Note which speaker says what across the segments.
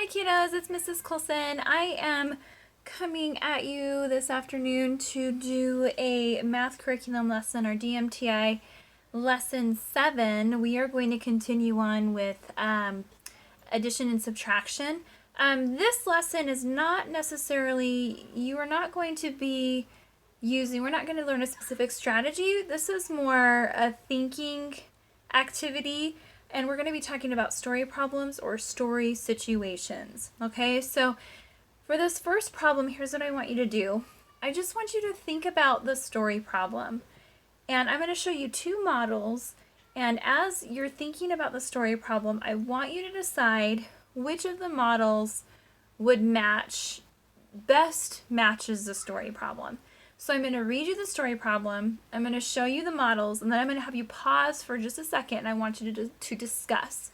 Speaker 1: Hi kiddos, it's Mrs. Coulson. I am coming at you this afternoon to do a math curriculum lesson, or DMTI lesson 7. We are going to continue on with addition and subtraction. This lesson is not necessarily, you are not going to be we're not going to learn a specific strategy. This is more a thinking activity, and we're going to be talking about story problems or story situations. Okay, so for this first problem, here's what I want you to do. I just want you to think about the story problem, and I'm going to show you two models, and as you're thinking about the story problem, I want you to decide which of the models would best matches the story problem. So I'm going to read you the story problem, I'm going to show you the models, and then I'm going to have you pause for just a second, and I want you to discuss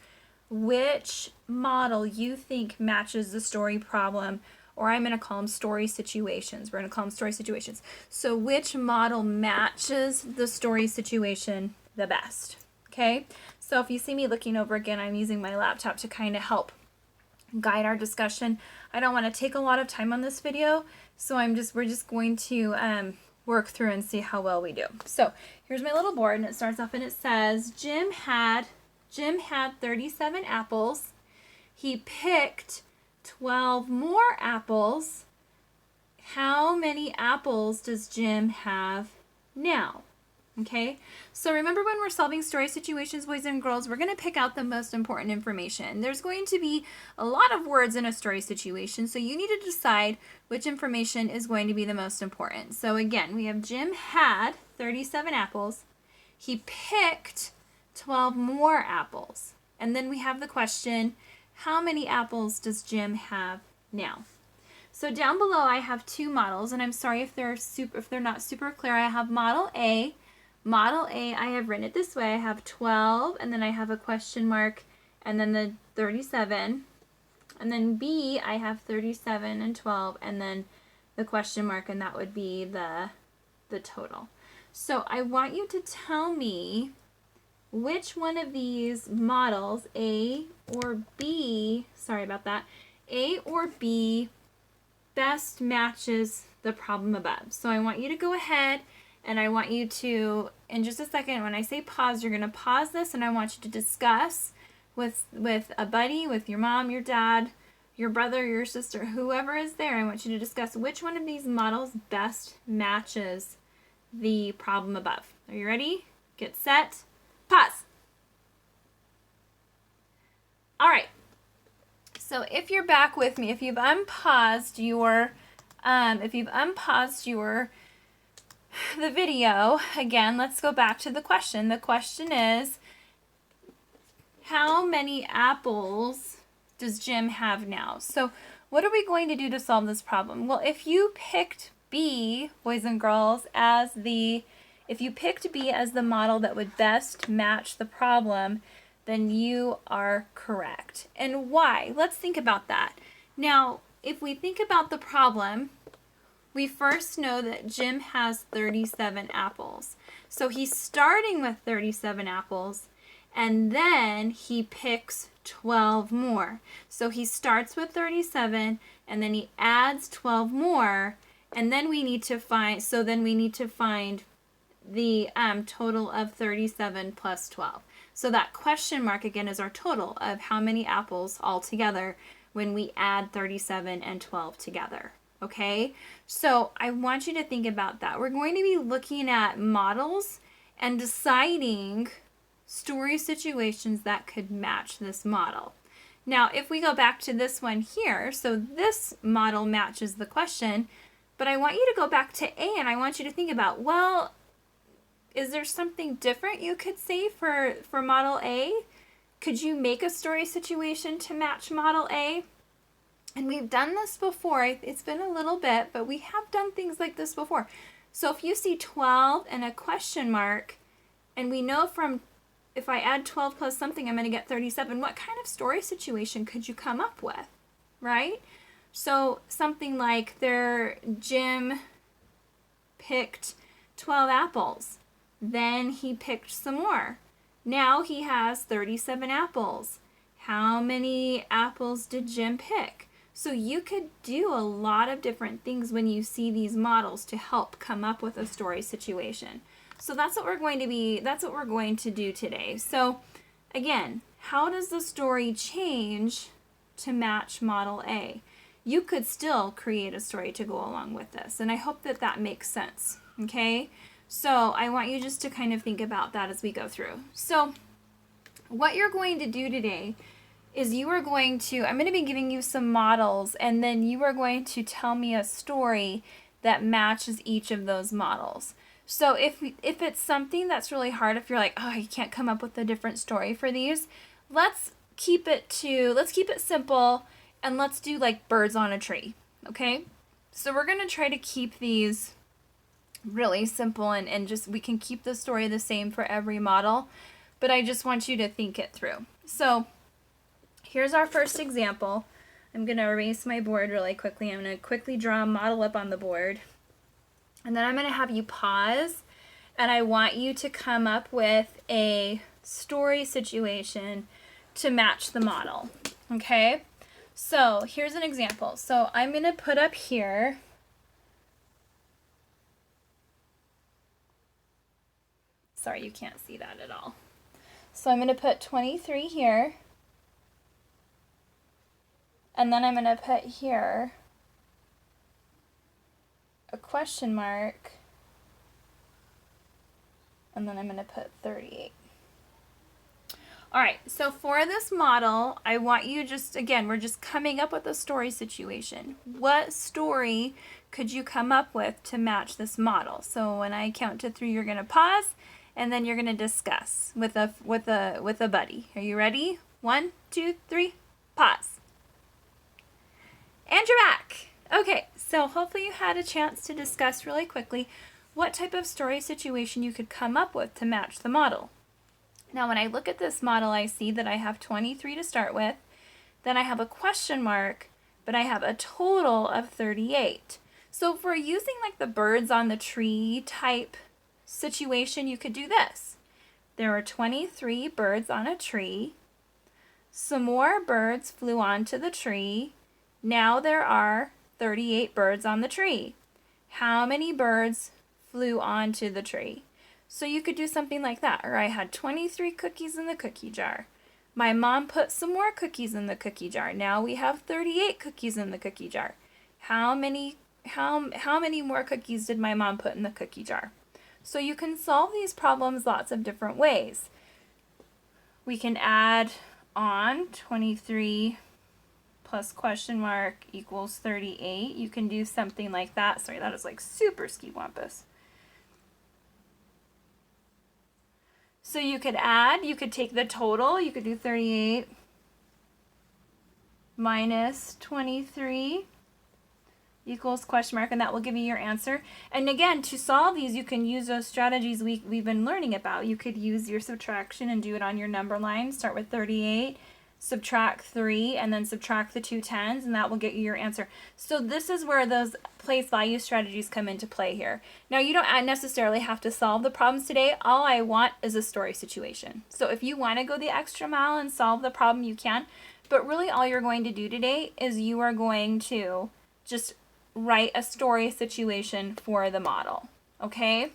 Speaker 1: which model you think matches the story problem, or I'm going to call them story situations. We're going to call them story situations. So which model matches the story situation the best? Okay? So if you see me looking over again, I'm using my laptop to kind of help guide our discussion. I don't want to take a lot of time on this video, so we're just going to work through and see how well we do. So here's my little board, and it starts off and it says Jim had 37 apples. He picked 12 more apples. How many apples does Jim have now? Okay, so remember, when we're solving story situations, boys and girls, we're going to pick out the most important information. There's going to be a lot of words in a story situation, so you need to decide which information is going to be the most important. So again, we have Jim had 37 apples. He picked 12 more apples. And then we have the question, how many apples does Jim have now? So down below I have two models, and I'm sorry if they're not super clear. I have model A. Model A, I have written it this way. I have 12, and then I have a question mark, and then the 37. And then B, I have 37 and 12, and then the question mark, and that would be the total. So I want you to tell me which one of these models, A or B, sorry about that, A or B, best matches the problem above. So I want you to go ahead, and I want you to, in just a second, when I say pause, you're going to pause this, and I want you to discuss with a buddy, with your mom, your dad, your brother, your sister, whoever is there. I want you to discuss which one of these models best matches the problem above. Are you ready? Get set. Pause. All right. So if you're back with me, if you've unpaused the video, again, let's go back to the question. The question is, how many apples does Jim have now? So what are we going to do to solve this problem? Well, if you picked B, boys and girls, if you picked B as the model that would best match the problem, then you are correct. And why? Let's think about that. Now, if we think about the problem, we first know that Jim has 37 apples. So he's starting with 37 apples, and then he picks 12 more. So he starts with 37, and then he adds 12 more, and then we need to find the total of 37 plus 12. So that question mark, again, is our total of how many apples altogether when we add 37 and 12 together. Okay, so I want you to think about that. We're going to be looking at models and deciding story situations that could match this model. Now, if we go back to this one here, so this model matches the question, but I want you to go back to A, and I want you to think about, well, is there something different you could say for model A? Could you make a story situation to match model A? And we've done this before. It's been a little bit, but we have done things like this before. So if you see 12 and a question mark, and we know if I add 12 plus something, I'm going to get 37, what kind of story situation could you come up with, right? So something like Jim picked 12 apples. Then he picked some more. Now he has 37 apples. How many apples did Jim pick? So you could do a lot of different things when you see these models to help come up with a story situation. So that's what we're going to do today. So again, how does the story change to match model A? You could still create a story to go along with this, and I hope that that makes sense, okay? So I want you just to kind of think about that as we go through. So what you're going to do today is I'm going to be giving you some models, and then you are going to tell me a story that matches each of those models. So if it's something that's really hard, if you're like, oh, you can't come up with a different story for these, let's keep it simple, and let's do like birds on a tree, okay? So we're gonna try to keep these really simple, and just, we can keep the story the same for every model, but I just want you to think it through. So here's our first example. I'm gonna erase my board really quickly. I'm gonna quickly draw a model up on the board, and then I'm gonna have you pause, and I want you to come up with a story situation to match the model, okay? So here's an example. So I'm going to put up here, sorry, you can't see that at all. So I'm going to put 23 here, and then I'm going to put here a question mark, and then I'm going to put 38. All right, so for this model, I want you we're just coming up with a story situation. What story could you come up with to match this model? So when I count to 3, you're gonna pause, and then you're gonna discuss with a buddy. Are you ready? 1, 2, 3, pause. And you're back. Okay, so hopefully you had a chance to discuss really quickly what type of story situation you could come up with to match the model. Now, when I look at this model, I see that I have 23 to start with, then I have a question mark, but I have a total of 38. So if we're using like the birds on the tree type situation, you could do this. There are 23 birds on a tree. Some more birds flew onto the tree. Now there are 38 birds on the tree. How many birds flew onto the tree? So you could do something like that. Or I had 23 cookies in the cookie jar. My mom put some more cookies in the cookie jar. Now we have 38 cookies in the cookie jar. How many more cookies did my mom put in the cookie jar? So you can solve these problems lots of different ways. We can add on 23 plus question mark equals 38. You can do something like that. Sorry, that is like super ski-wampus. So you could add, you could take the total, you could do 38 minus 23 equals question mark, and that will give you your answer. And again, to solve these, you can use those strategies we've been learning about. You could use your subtraction and do it on your number line. Start with 38, subtract 3, and then subtract the 2 tens, and that will get you your answer. So this is where those place value strategies come into play here. Now, you don't necessarily have to solve the problems today. All I want is a story situation. So if you want to go the extra mile and solve the problem, you can. But really all you're going to do today is you are going to just write a story situation for the model. Okay?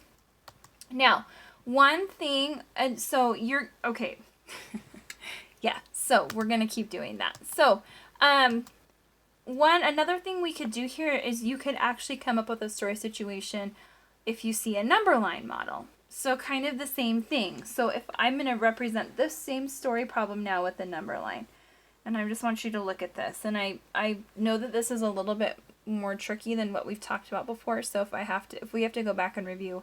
Speaker 1: Now, one thing, and so you're, okay. Yeah, so we're going to keep doing that. So, another thing we could do here is you could actually come up with a story situation if you see a number line model. So kind of the same thing. So if I'm going to represent this same story problem now with a number line, and I just want you to look at this. And I know that this is a little bit more tricky than what we've talked about before. So if we have to go back and review,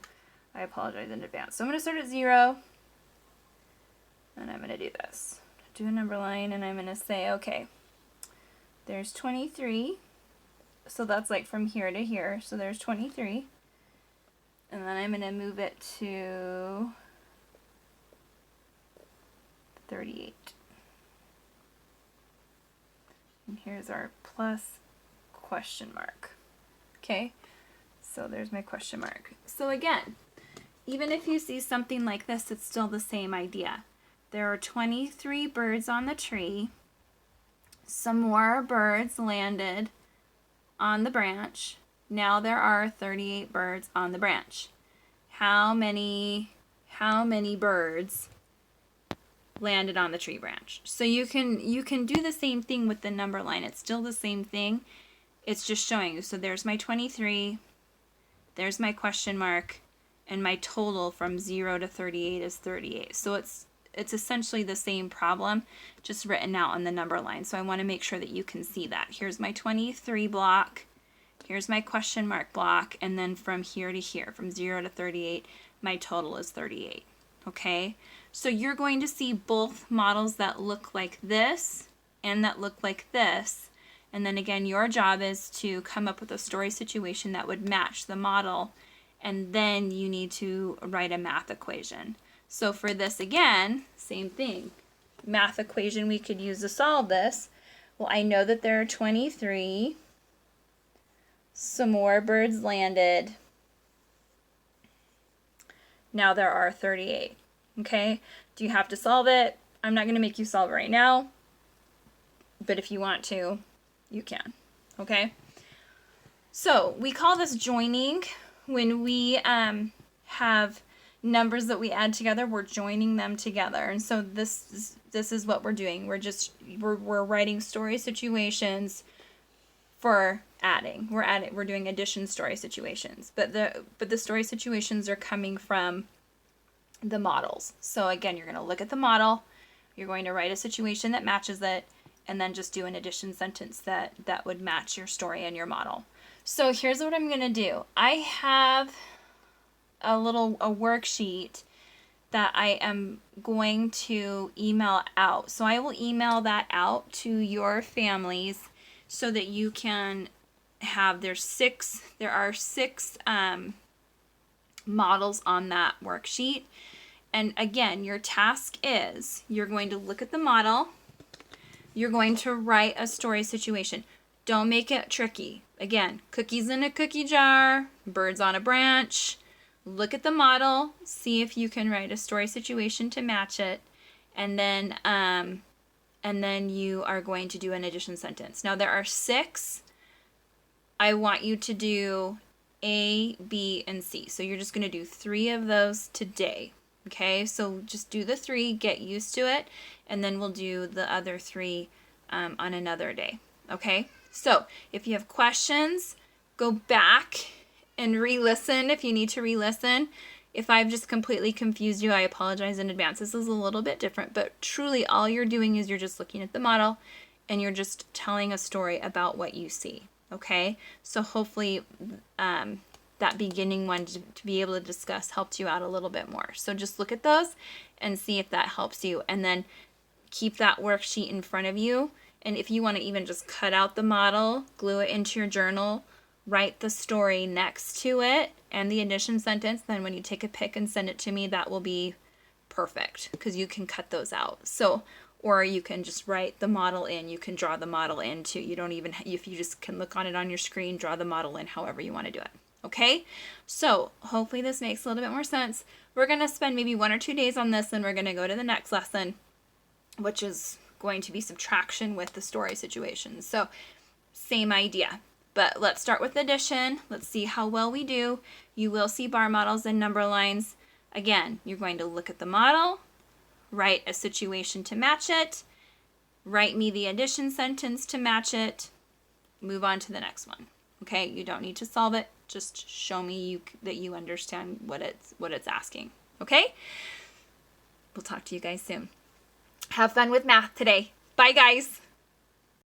Speaker 1: I apologize in advance. So I'm going to start at 0, and I'm going to do this. Do a number line, and I'm going to say, okay, there's 23, so that's like from here to here, so there's 23, and then I'm going to move it to 38, and here's our plus question mark. Okay, so there's my question mark. So again, even if you see something like this, it's still the same idea. there are 23 birds on the tree. Some more birds landed on the branch. Now there are 38 birds on the branch. How many birds landed on the tree branch? So you can do the same thing with the number line. It's still the same thing. It's just showing you. So there's my 23. There's my question mark, and my total from 0 to 38 is 38. So it's essentially the same problem, just written out on the number line. So I want to make sure that you can see that. Here's my 23 block. Here's my question mark block. And then from here to here, from 0 to 38, my total is 38. Okay? So you're going to see both models that look like this and that look like this. And then again, your job is to come up with a story situation that would match the model. And then you need to write a math equation. So for this, again, same thing. Math equation we could use to solve this. Well, I know that there are 23. Some more birds landed. Now there are 38. Okay? Do you have to solve it? I'm not going to make you solve it right now. But if you want to, you can. Okay? So we call this joining. When we have numbers that we add together, we're joining them together. And so this is what we're doing. We're writing story situations for adding. We're doing addition story situations. But the story situations are coming from the models. So again, you're going to look at the model, you're going to write a situation that matches it, and then just do an addition sentence that would match your story and your model. So here's what I'm going to do. I have a worksheet that I am going to email out. So I will email that out to your families so that you can have, there are six models on that worksheet. And again, your task is, you're going to look at the model, you're going to write a story situation. Don't make it tricky. Again, cookies in a cookie jar, birds on a branch. Look at the model, see if you can write a story situation to match it, and then you are going to do an addition sentence. Now there are 6. I want you to do A, B, and C. So you're just going to do 3 of those today. Okay, so just do the 3, get used to it, and then we'll do the other 3 on another day. Okay, so if you have questions, go back and re-listen if you need to re-listen. If I've just completely confused you, I apologize in advance. This is a little bit different, but truly all you're doing is you're just looking at the model and you're just telling a story about what you see. Okay, so hopefully that beginning one to be able to discuss helped you out a little bit more. So just look at those and see if that helps you, and then keep that worksheet in front of you. And if you want to even just cut out the model, glue it into your journal, write the story next to it and the addition sentence, then when you take a pic and send it to me, that will be perfect because you can cut those out. So, or you can just write the model in, you can draw the model in too. You don't even, if you just can look on it on your screen, draw the model in however you want to do it. Okay, so hopefully this makes a little bit more sense. We're going to spend maybe 1 or 2 days on this, and we're going to go to the next lesson, which is going to be subtraction with the story situation. So same idea, but let's start with addition. Let's see how well we do. You will see bar models and number lines. Again, you're going to look at the model, write a situation to match it, write me the addition sentence to match it, move on to the next one. Okay, you don't need to solve it. Just show me that you understand what it's asking. Okay? We'll talk to you guys soon. Have fun with math today. Bye, guys.